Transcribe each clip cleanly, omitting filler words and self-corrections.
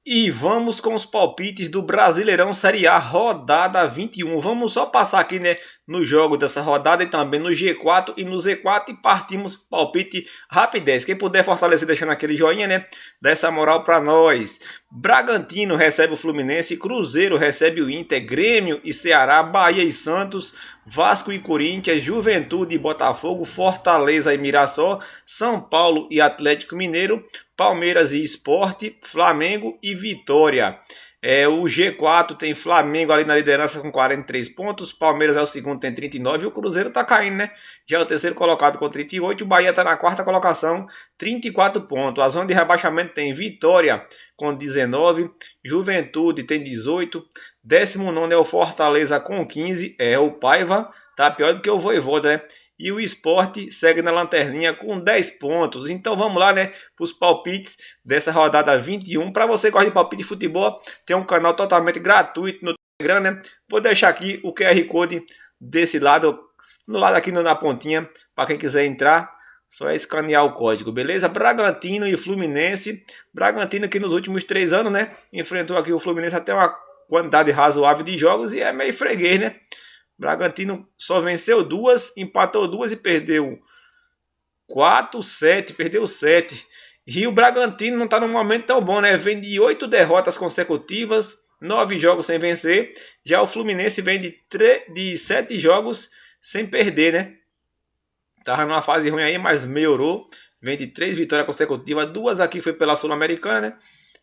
E vamos com os palpites do Brasileirão Série A, rodada 21. Vamos só passar aqui, né, no jogo dessa rodada e também no G4 e no Z4 e partimos palpite rapidez. Quem puder fortalecer deixando aquele joinha, né, dá essa moral para nós. Bragantino recebe o Fluminense, Cruzeiro recebe o Inter, Grêmio e Ceará, Bahia e Santos, Vasco e Corinthians, Juventude e Botafogo, Fortaleza e Mirassol, São Paulo e Atlético Mineiro, Palmeiras e Sport, Flamengo e Vitória. O G4 tem Flamengo ali na liderança com 43 pontos, Palmeiras é o segundo, tem 39 e o Cruzeiro tá caindo, né? Já é o terceiro colocado com 38, o Bahia tá na quarta colocação, 34 pontos. A zona de rebaixamento tem Vitória com 19, Juventude tem 18, 19º é o Fortaleza com 15, o Paiva tá pior do que o Vojvoda, né? E o Sport segue na lanterninha com 10 pontos. Então vamos lá, né, para os palpites dessa rodada 21. Para você que gosta de palpite de futebol, tem um canal totalmente gratuito no Telegram, né? Vou deixar aqui o QR Code desse lado, no lado aqui na pontinha, para quem quiser entrar. Só é escanear o código, beleza? Bragantino e Fluminense. Bragantino que nos últimos 3 anos, né, enfrentou aqui o Fluminense até uma quantidade razoável de jogos e é meio freguês, né? Bragantino só venceu 2, empatou 2 e perdeu 4, 7, perdeu 7. E o Bragantino não está num momento tão bom, né? Vem de 8 derrotas consecutivas, 9 jogos sem vencer. Já o Fluminense vem de 7 jogos sem perder, né? Tava numa fase ruim aí, mas melhorou. Vem de 3 vitórias consecutivas, 2 aqui foi pela Sul-Americana, né?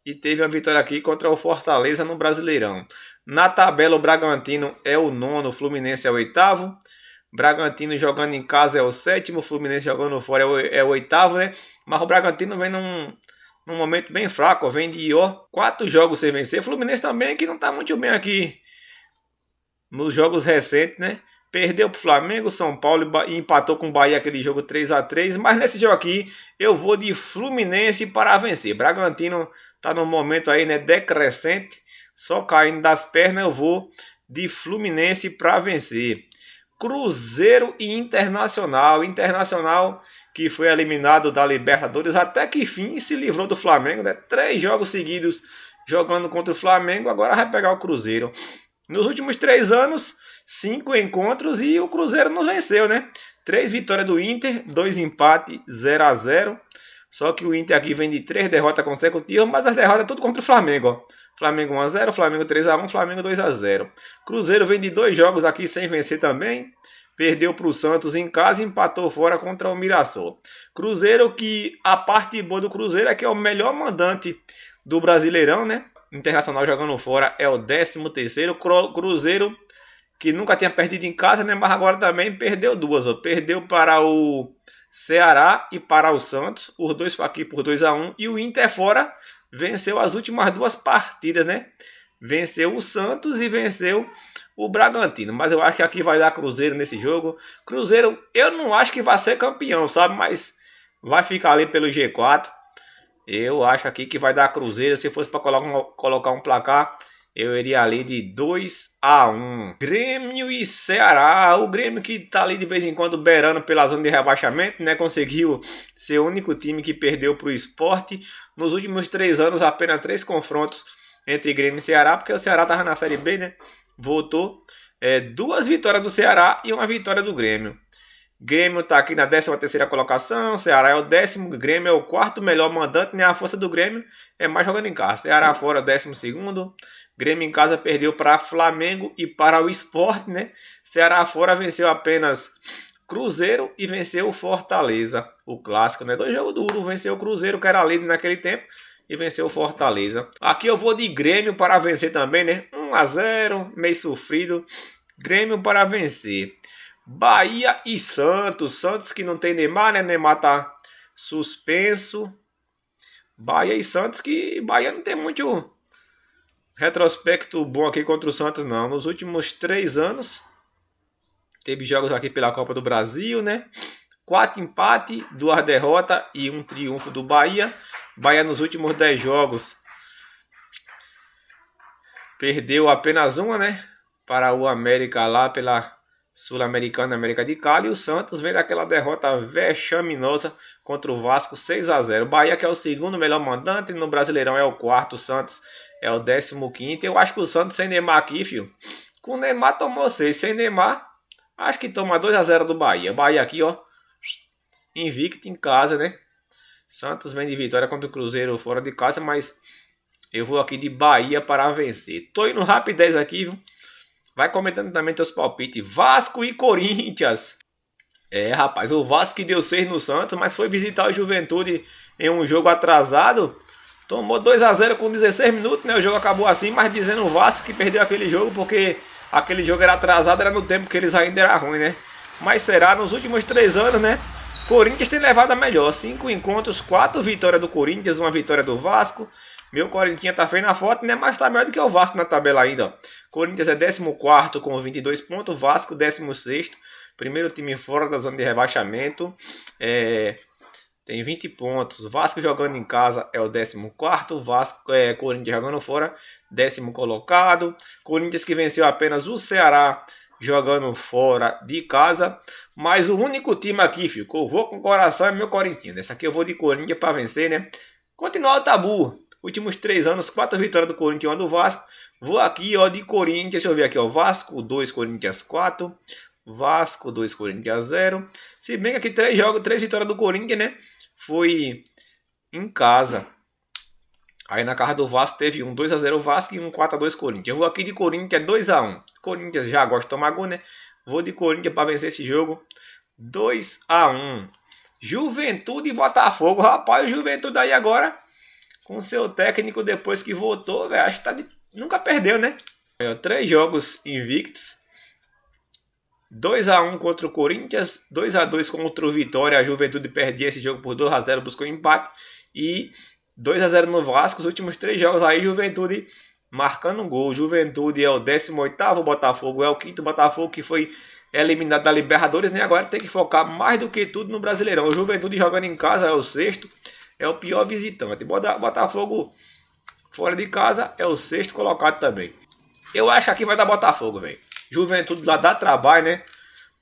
E teve uma vitória aqui contra o Fortaleza no Brasileirão. Na tabela, o Bragantino é o 9º, o Fluminense é o 8º. Bragantino jogando em casa é o 7º, o Fluminense jogando fora é o 8º, né? Mas o Bragantino vem num momento bem fraco, vem de 4 jogos sem vencer. O Fluminense também que não está muito bem aqui nos jogos recentes, né? Perdeu para o Flamengo, São Paulo e empatou com o Bahia aquele jogo 3-3. Mas nesse jogo aqui eu vou de Fluminense para vencer. Bragantino está num momento aí, né, decrescente, só caindo das pernas. Eu vou de Fluminense para vencer. Cruzeiro e Internacional. Internacional que foi eliminado da Libertadores até que fim se livrou do Flamengo, né? 3 jogos seguidos jogando contra o Flamengo, agora vai pegar o Cruzeiro. Nos últimos 3 anos, 5 encontros e o Cruzeiro não venceu, né? 3 vitórias do Inter, 2 empates, 0-0. Só que o Inter aqui vem de 3 derrotas consecutivas, mas as derrotas tudo contra o Flamengo, ó. Flamengo 1-0, Flamengo 3-1, Flamengo 2-0. Cruzeiro vem de 2 jogos aqui sem vencer também. Perdeu para o Santos em casa e empatou fora contra o Mirassol. Cruzeiro que a parte boa do Cruzeiro é que é o melhor mandante do Brasileirão, né? Internacional jogando fora é o 13º. Cruzeiro que nunca tinha perdido em casa, né? Mas agora também perdeu 2. Ó. Perdeu para o Ceará e para o Santos. Os dois aqui por 2-1. E o Inter fora venceu as últimas 2 partidas, né? Venceu o Santos e venceu o Bragantino. Mas eu acho que aqui vai dar Cruzeiro nesse jogo. Cruzeiro, eu não acho que vai ser campeão, sabe? Mas vai ficar ali pelo G4. Eu acho aqui que vai dar Cruzeiro. Se fosse para colocar um placar, eu iria ali de 2-1. Grêmio e Ceará. O Grêmio que tá ali de vez em quando beirando pela zona de rebaixamento, né? Conseguiu ser o único time que perdeu para o Sport. Nos últimos 3 anos, apenas 3 confrontos entre Grêmio e Ceará, porque o Ceará tava na Série B, né? Voltou. 2 vitórias do Ceará e 1 vitória do Grêmio. Grêmio está aqui na 13ª colocação, Ceará é o 10º, Grêmio é o 4º melhor mandante, né? A força do Grêmio é mais jogando em casa. Ceará fora 12º, Grêmio em casa perdeu para Flamengo e para o Sport, né? Ceará fora venceu apenas Cruzeiro e venceu o Fortaleza, o clássico, né? 2 jogos duros, venceu o Cruzeiro que era líder naquele tempo e venceu o Fortaleza. Aqui eu vou de Grêmio para vencer também, né? 1-0, meio sofrido. Grêmio para vencer. Bahia e Santos. Santos que não tem Neymar, né? Neymar tá suspenso. Bahia e Santos que Bahia não tem muito retrospecto bom aqui contra o Santos, não. Nos últimos 3 anos teve jogos aqui pela Copa do Brasil, né? 4 empates, 2 derrotas e 1 triunfo do Bahia. Bahia nos últimos 10 jogos perdeu apenas 1, né? Para o América lá pela Sul-Americana, América de Cali. E o Santos vem daquela derrota vexaminosa contra o Vasco 6-0. Bahia, que é o segundo melhor mandante, no Brasileirão é o quarto. O Santos é o 15º. Eu acho que o Santos sem Neymar aqui, filho. Com o Neymar tomou 6. Sem Neymar, acho que toma 2-0 do Bahia. Bahia aqui, ó. Invicto em casa, né? Santos vem de vitória contra o Cruzeiro fora de casa, mas eu vou aqui de Bahia para vencer. Tô indo rapidez aqui, viu? Vai comentando também teus palpites. Vasco e Corinthians. Rapaz, o Vasco que deu 6 no Santos, mas foi visitar o Juventude em um jogo atrasado. Tomou 2-0 com 16 minutos, né? O jogo acabou assim, mas dizendo o Vasco que perdeu aquele jogo porque aquele jogo era atrasado, era no tempo que eles ainda eram ruins, né? Mas será, nos últimos 3 anos, né? Corinthians tem levado a melhor. 5 encontros, 4 vitórias do Corinthians, 1 vitória do Vasco. Meu Corinthians tá feio na foto, né? Mas tá melhor do que o Vasco na tabela ainda, ó. Corinthians é 14º com 22 pontos. Vasco 16º. Primeiro time fora da zona de rebaixamento. Tem 20 pontos. Vasco jogando em casa é o 14º. Corinthians jogando fora, 10º colocado. Corinthians que venceu apenas o Ceará jogando fora de casa. Mas o único time aqui, filho, que eu vou com o coração é meu Corinthians. Essa aqui eu vou de Corinthians para vencer, né? Continuar o tabu. Últimos 3 anos, 4 vitórias do Corinthians e 1 do Vasco. Vou aqui, ó, de Corinthians. Deixa eu ver aqui, ó. Vasco 2, Corinthians 4. Vasco 2, Corinthians 0. Se bem que aqui 3 jogos, 3 vitórias do Corinthians, né? Foi em casa. Aí na casa do Vasco teve um 2-0 Vasco e um 4-2 Corinthians. Eu vou aqui de Corinthians 2-1. Corinthians já gosta de tomar gol, né? Vou de Corinthians para vencer esse jogo. 2-1. Juventude e Botafogo. Rapaz, o Juventude aí agora com seu técnico depois que voltou, velho. Acho que nunca perdeu, né? 3 jogos invictos. 2-1 contra o Corinthians, 2-2 contra o Vitória. A Juventude perdia esse jogo por 2-0, buscou empate. E 2-0 no Vasco. Os últimos 3 jogos aí, Juventude marcando um gol. Juventude é o 18º, Botafogo é o 5º. Botafogo que foi eliminado da Libertadores, né? Agora tem que focar mais do que tudo no Brasileirão. O Juventude jogando em casa é o 6º, é o pior visitante. Botafogo fora de casa é o 6º colocado também. Eu acho que aqui vai dar Botafogo, velho. Juventude lá dá trabalho, né?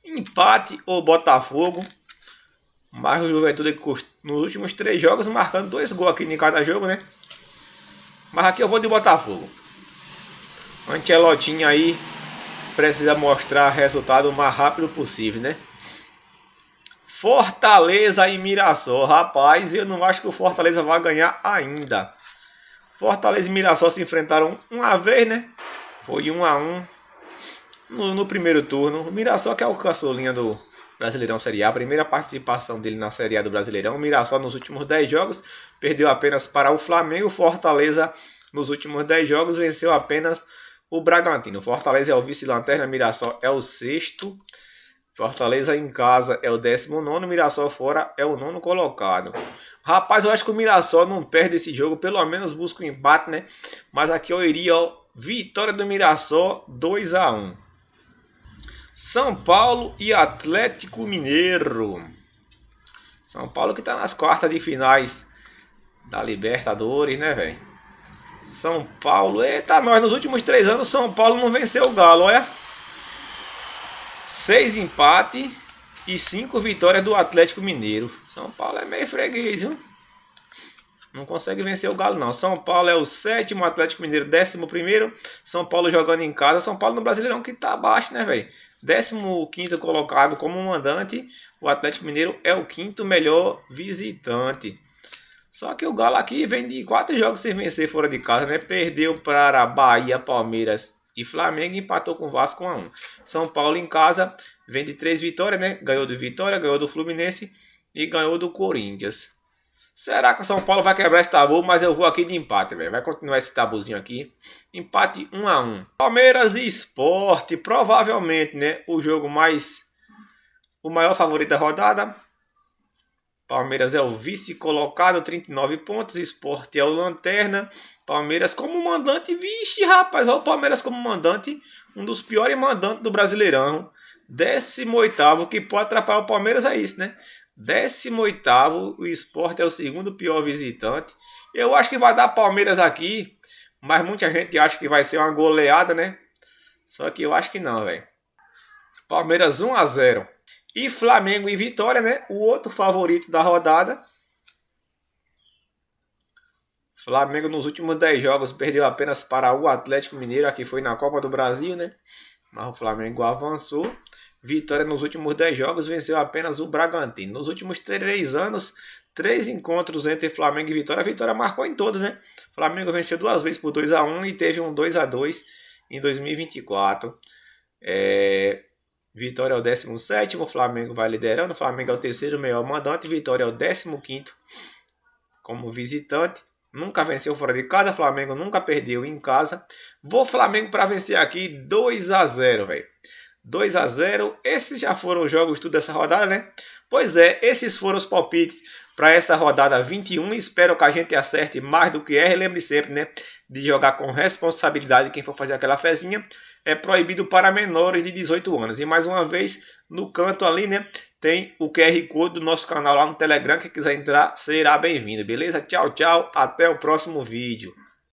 Empate ou Botafogo. Mas o Juventude nos últimos 3 jogos marcando 2 gols aqui em cada jogo, né? Mas aqui eu vou de Botafogo. Ancelotinho aí precisa mostrar resultado o mais rápido possível, né? Fortaleza e Mirassol. Rapaz, eu não acho que o Fortaleza vai ganhar ainda. Fortaleza e Mirassol se enfrentaram uma vez, né? Foi 1-1 no primeiro turno. O Mirassol que é o caçulinha do Brasileirão Série A. A primeira participação dele na Série A do Brasileirão. O Mirassol nos últimos 10 jogos perdeu apenas para o Flamengo. O Fortaleza nos últimos 10 jogos venceu apenas o Bragantino. O Fortaleza é o vice-lanterna, Mirassol é o 6º. Fortaleza em casa é o 19º, Mirassol fora é o 9º colocado. Rapaz, eu acho que o Mirassol não perde esse jogo, pelo menos busca o empate, né? Mas aqui eu iria, ó, vitória do Mirassol 2-1. São Paulo e Atlético Mineiro. São Paulo que tá nas quartas de finais da Libertadores, né, velho? São Paulo, eita nós, nos últimos 3 anos São Paulo não venceu o Galo, olha. 6 empates e 5 vitórias do Atlético Mineiro. São Paulo é meio freguês, viu? Não consegue vencer o Galo, não. São Paulo é o 7º, Atlético Mineiro 11º. São Paulo jogando em casa. São Paulo no Brasileirão que tá abaixo, né, velho? 15º colocado como mandante. O Atlético Mineiro é o 5º melhor visitante. Só que o Galo aqui vem de 4 jogos sem vencer fora de casa, né? Perdeu para Bahia, Palmeiras e Flamengo, empatou com o Vasco 1-1. São Paulo em casa vem de 3 vitórias, né? Ganhou do Vitória, ganhou do Fluminense e ganhou do Corinthians. Será que o São Paulo vai quebrar esse tabu? Mas eu vou aqui de empate, velho. Vai continuar esse tabuzinho aqui. Empate 1-1. Palmeiras e Sport, provavelmente, né? O maior favorito da rodada. Palmeiras é o vice colocado, 39 pontos. Sport é o lanterna. Palmeiras como mandante. Vixe, rapaz, olha o Palmeiras como mandante. Um dos piores mandantes do Brasileirão. 18º, que pode atrapalhar o Palmeiras, é isso, né? 18º, o Sport é o 2º pior visitante. Eu acho que vai dar Palmeiras aqui, mas muita gente acha que vai ser uma goleada, né? Só que eu acho que não, velho. Palmeiras 1 a 0. E Flamengo e Vitória, né? O outro favorito da rodada. Flamengo nos últimos 10 jogos perdeu apenas para o Atlético Mineiro, aqui foi na Copa do Brasil, né? Mas o Flamengo avançou. Vitória nos últimos 10 jogos venceu apenas o Bragantino. Nos últimos 3 anos, 3 encontros entre Flamengo e Vitória. A Vitória marcou em todos, né? O Flamengo venceu 2 vezes por 2 a 1 e teve um 2 a 2 em 2024. Vitória é o 17º, o Flamengo vai liderando. O Flamengo é o terceiro melhor mandante. Vitória é o 15º como visitante. Nunca venceu fora de casa. Flamengo nunca perdeu em casa. Vou Flamengo para vencer aqui 2 a 0, velho. 2 a 0. Esses já foram os jogos tudo dessa rodada, né? Pois é, esses foram os palpites para essa rodada 21. Espero que a gente acerte mais do que é. Lembre sempre, né, de jogar com responsabilidade. Quem for fazer aquela fezinha, é proibido para menores de 18 anos. E mais uma vez, no canto ali, né, tem o QR Code do nosso canal lá no Telegram. Quem quiser entrar, será bem-vindo, beleza? Tchau, tchau. Até o próximo vídeo.